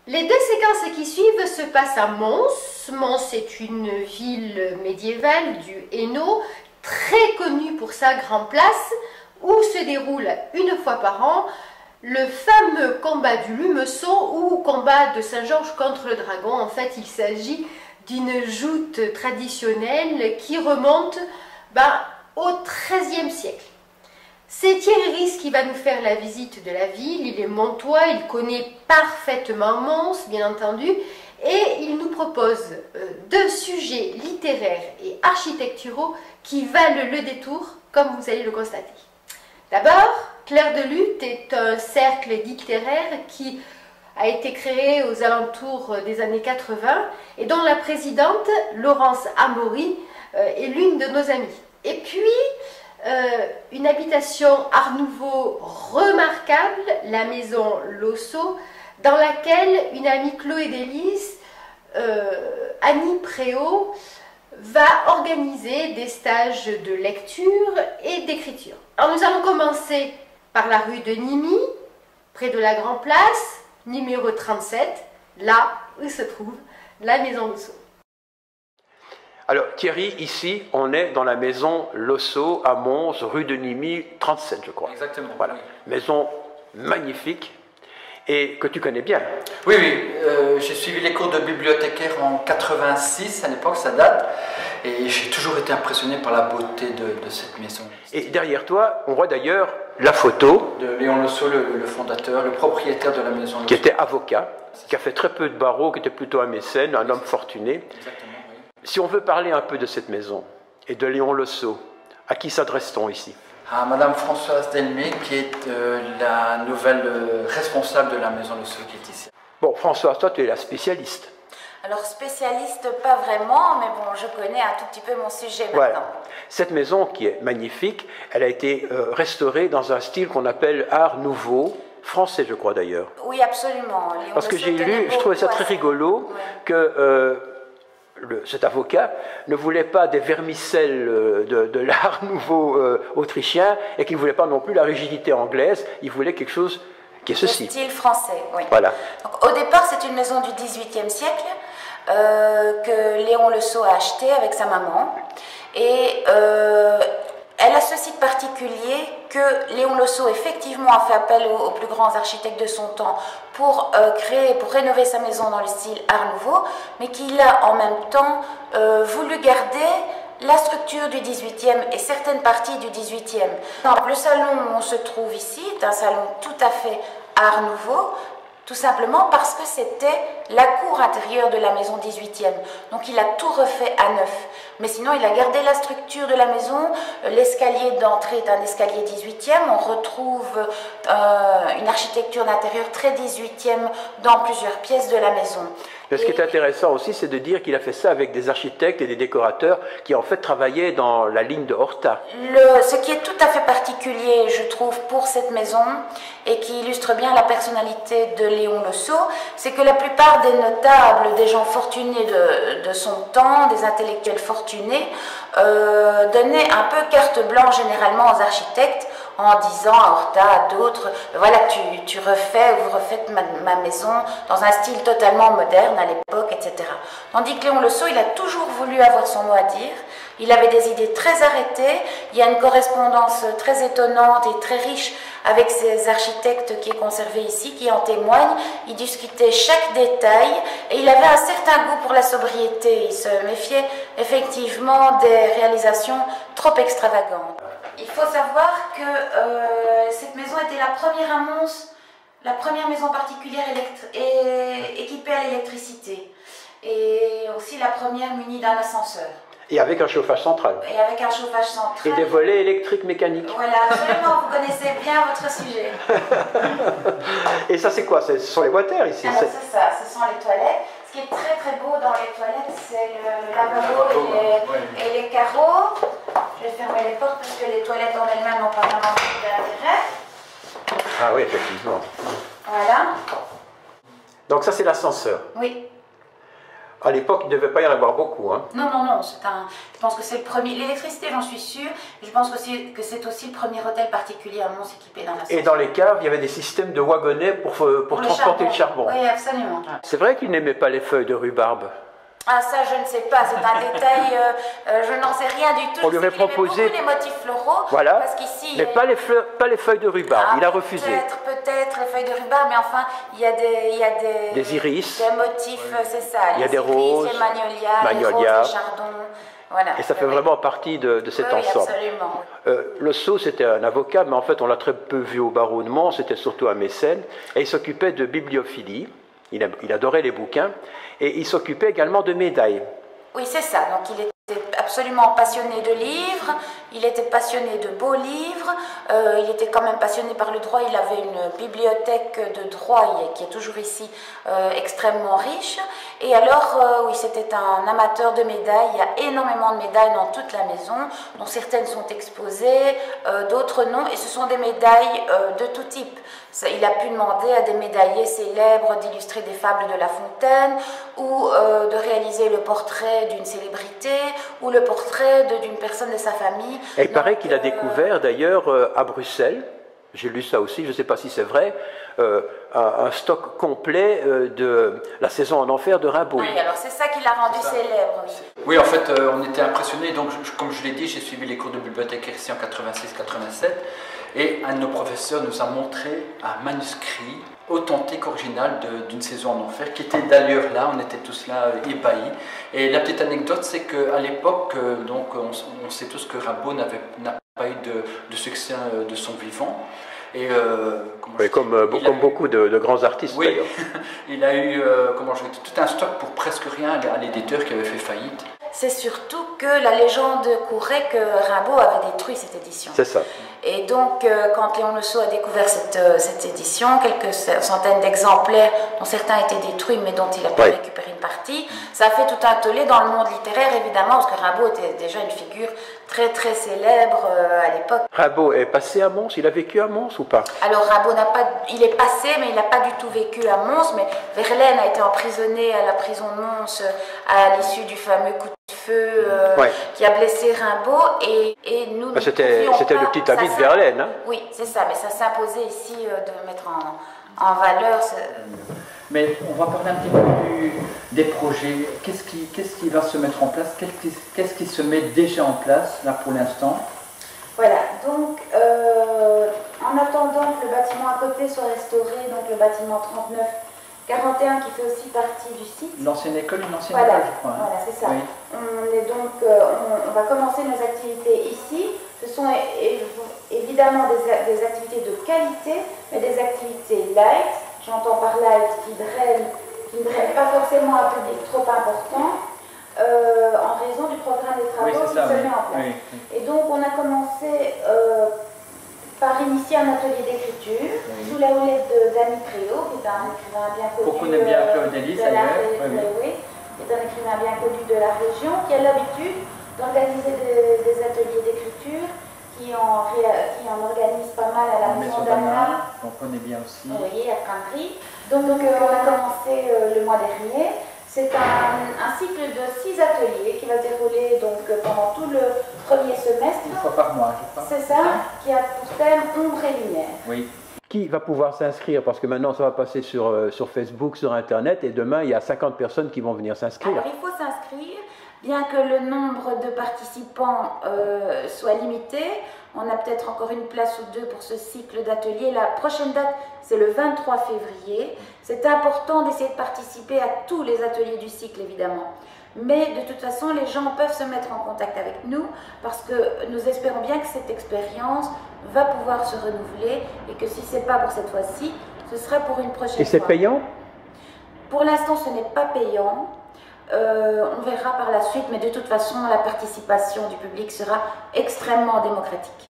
Les deux séquences qui suivent se passent à Mons. Mons est une ville médiévale du Hainaut, très connue pour sa grande place, où se déroule une fois par an le fameux combat du Lumeçon ou combat de Saint-Georges contre le dragon. En fait, il s'agit d'une joute traditionnelle qui remonte au XIIIe siècle. C'est Thierry Riss qui va nous faire la visite de la ville. Il est montois, il connaît parfaitement Mons, bien entendu, et il nous propose deux sujets littéraires et architecturaux qui valent le détour, comme vous allez le constater. D'abord, Clair de Lune est un cercle littéraire qui a été créé aux alentours des années 80 et dont la présidente, Laurence Amaury, est l'une de nos amies. Et puis, une habitation art nouveau remarquable, la maison Losso, dans laquelle une amie Chloé Délice, Annie Préau, va organiser des stages de lecture et d'écriture. Alors nous allons commencer par la rue de Nimy, près de la Grand Place, numéro 37, là où se trouve la maison Losso. Alors Thierry, ici, on est dans la maison Losso à Mons, rue de Nimy, 37 je crois. Exactement. Voilà. Oui. Maison magnifique et que tu connais bien. Oui, j'ai suivi les cours de bibliothécaire en 86, à l'époque ça date, et j'ai toujours été impressionné par la beauté de cette maison. Et derrière toi, on voit d'ailleurs la photo de Léon Losso, le fondateur, le propriétaire de la maison Losso. Qui était avocat, qui a fait très peu de barreaux, qui était plutôt un mécène, un homme fortuné. Exactement, oui. Si on veut parler un peu de cette maison et de Léon Losso, à qui s'adresse-t-on ici? À Madame Françoise Delmé, qui est la nouvelle responsable de la maison Losso qui est ici. Bon, Françoise, toi tu es la spécialiste. Alors spécialiste, pas vraiment, mais bon, je connais un tout petit peu mon sujet maintenant. Voilà. Cette maison qui est magnifique, elle a été restaurée dans un style qu'on appelle Art Nouveau, français je crois d'ailleurs. Oui, absolument. Léon Parce que Losso j'ai lu, je trouvais ça très rigolo, ouais, que cet avocat ne voulait pas des vermicelles de l'Art Nouveau autrichien et qu'il ne voulait pas non plus la rigidité anglaise, il voulait quelque chose qui est ceci. Le style français, oui. Voilà. Donc, au départ, c'est une maison du XVIIIe siècle que Léon Losso a achetée avec sa maman. Et elle a ceci de particulier que Léon Losso effectivement a fait appel aux plus grands architectes de son temps pour rénover sa maison dans le style Art Nouveau, mais qu'il a en même temps voulu garder la structure du XVIIIe et certaines parties du XVIIIe. Le salon où on se trouve ici est un salon tout à fait Art Nouveau, tout simplement parce que c'était la cour intérieure de la maison 18e. Donc il a tout refait à neuf. Mais sinon, il a gardé la structure de la maison. L'escalier d'entrée est un escalier 18e. On retrouve une architecture d'intérieur très 18e dans plusieurs pièces de la maison. Mais ce qui est intéressant aussi, c'est de dire qu'il a fait ça avec des architectes et des décorateurs qui en fait travaillaient dans la ligne de Horta. Ce qui est tout à fait particulier, je trouve, pour cette maison et qui illustre bien la personnalité de Léon Losso, c'est que la plupart des notables, des gens fortunés de son temps, des intellectuels fortunés, donnaient un peu carte blanche généralement aux architectes en disant à Horta, à d'autres, voilà, tu refais ou vous refaites ma maison dans un style totalement moderne à l'époque, etc. Tandis que Léon Losso, il a toujours voulu avoir son mot à dire. Il avait des idées très arrêtées. Il y a une correspondance très étonnante et très riche avec ces architectes qui est conservée ici, qui en témoignent. Il discutait chaque détail et il avait un certain goût pour la sobriété. Il se méfiait effectivement des réalisations trop extravagantes. Il faut savoir que cette maison était la première à Mons, la première maison particulière équipée à l'électricité et aussi la première munie d'un ascenseur. Et avec un chauffage central. Et avec un chauffage central. Et des volets électriques mécaniques. Voilà, absolument, vous connaissez bien votre sujet. Et ça c'est quoi? Ce sont les water ici? Alors c'est ça, ce sont les toilettes. Ce qui est très très beau dans les toilettes, c'est le lavabo et les carreaux. Je vais fermer les portes parce que les toilettes en elles-mêmes n'ont pas vraiment d'intérêt. Ah oui, effectivement. Voilà. Donc ça c'est l'ascenseur. Oui. À l'époque, il ne devait pas y en avoir beaucoup. Hein. Non, non, non, je pense que c'est le premier. L'électricité, j'en suis sûre. Je pense aussi que c'est aussi le premier hôtel particulier à Mons équipé d'un ascenseur. Et dans les caves, il y avait des systèmes de wagonnets pour transporter le charbon. Oui, absolument. C'est vrai qu'il n'aimait pas les feuilles de rhubarbe. Ah, ça, je ne sais pas, c'est un détail, je n'en sais rien du tout. On lui avait proposé beaucoup les motifs floraux, voilà, parce qu'ici, mais pas les feuilles de rhubarbe, il a refusé. Peut-être les feuilles de rhubarbe, mais enfin, il y a des iris, des motifs, c'est ça. Il y a des roses, les magnolias, les roses, les chardons. Voilà. Et ça fait vraiment partie de cet ensemble. Absolument. Le Sceau, c'était un avocat, mais en fait, on l'a très peu vu au barreau de Mons, c'était surtout un mécène, et il s'occupait de bibliophilie. Il adorait les bouquins et il s'occupait également de médailles. Oui, c'est ça. Donc il était absolument passionné de livres, il était passionné de beaux livres, il était quand même passionné par le droit. Il avait une bibliothèque de droit qui est toujours ici extrêmement riche. Et alors, oui, c'était un amateur de médailles. Il y a énormément de médailles dans toute la maison, dont certaines sont exposées, d'autres non. Et ce sont des médailles de tout type. Il a pu demander à des médaillés célèbres d'illustrer des fables de La Fontaine ou de réaliser le portrait d'une célébrité ou le portrait d'une personne de sa famille. Et il paraît qu'il a découvert d'ailleurs à Bruxelles, j'ai lu ça aussi, je ne sais pas si c'est vrai, un stock complet de La Saison en Enfer de Rimbaud. Oui, alors c'est ça qui l'a rendu célèbre. Oui, en fait, on était impressionnés. Donc, comme je l'ai dit, j'ai suivi les cours de bibliothécaire ici en 86-87. Et un de nos professeurs nous a montré un manuscrit authentique, original d'une Saison en Enfer, qui était d'ailleurs là, on était tous là ébahis. Et la petite anecdote, c'est qu'à l'époque, donc, on sait tous que Rimbaud n'a pas eu de succès de son vivant. Et, comme beaucoup de grands artistes, oui, d'ailleurs. Il a eu tout un stock pour presque rien à l'éditeur qui avait fait faillite. C'est surtout que la légende courait que Rimbaud avait détruit cette édition. C'est ça. Et donc, quand Léon Le Sceau a découvert cette édition, quelques centaines d'exemplaires, dont certains étaient détruits, mais dont il a pu récupérer une partie, ça a fait tout un tollé dans le monde littéraire, évidemment, parce que Rimbaud était déjà une figure très très célèbre à l'époque. Rimbaud est passé à Mons, il a vécu à Mons ou pas? Alors Rimbaud il est passé, mais il n'a pas du tout vécu à Mons, mais Verlaine a été emprisonné à la prison de Mons à l'issue du fameux coup de feu qui a blessé Rimbaud, et nous... C'était le petit ami de Verlaine. Hein? Oui, c'est ça, mais ça s'imposait ici de mettre en valeur... Mais on va parler un petit peu des projets. Qu'est-ce qui va se mettre en place? Qu'est-ce qui se met déjà en place, là, pour l'instant? Voilà, donc, en attendant que le bâtiment à côté soit restauré, donc le bâtiment 39-41 qui fait aussi partie du site. L'ancienne école, école, je crois. Hein. Voilà, c'est ça. Oui. On va commencer nos activités ici. Ce sont évidemment des activités de qualité, mais des activités light. J'entends par là qui ne drainent pas forcément un public trop important en raison du programme des travaux qui se met en place. Oui. Et donc on a commencé par initier un atelier d'écriture sous la houlette d'Annie Préau, qui est un écrivain bien connu. Qu'on connaît bien Claude Delis, d'ailleurs. Qui est un écrivain bien connu de la région, qui a l'habitude d'organiser des ateliers d'écriture, qui en organise pas mal à la maison d'Anna. On connaît bien aussi. Oui, à Prinderie. Donc on a commencé le mois dernier. C'est un cycle de 6 ateliers qui va se dérouler donc, pendant tout le premier semestre. Une fois par mois, je crois. C'est ça, qui a pour thème ombre et lumière. Oui. Qui va pouvoir s'inscrire? Parce que maintenant, ça va passer sur Facebook, sur Internet, et demain, il y a 50 personnes qui vont venir s'inscrire. Alors, il faut s'inscrire, bien que le nombre de participants soit limité. On a peut-être encore une place ou deux pour ce cycle d'ateliers. La prochaine date, c'est le 23 février. C'est important d'essayer de participer à tous les ateliers du cycle, évidemment. Mais de toute façon, les gens peuvent se mettre en contact avec nous parce que nous espérons bien que cette expérience va pouvoir se renouveler et que si ce n'est pas pour cette fois-ci, ce sera pour une prochaine fois. Et c'est payant? Pour l'instant, ce n'est pas payant. On verra par la suite, mais de toute façon, la participation du public sera extrêmement démocratique.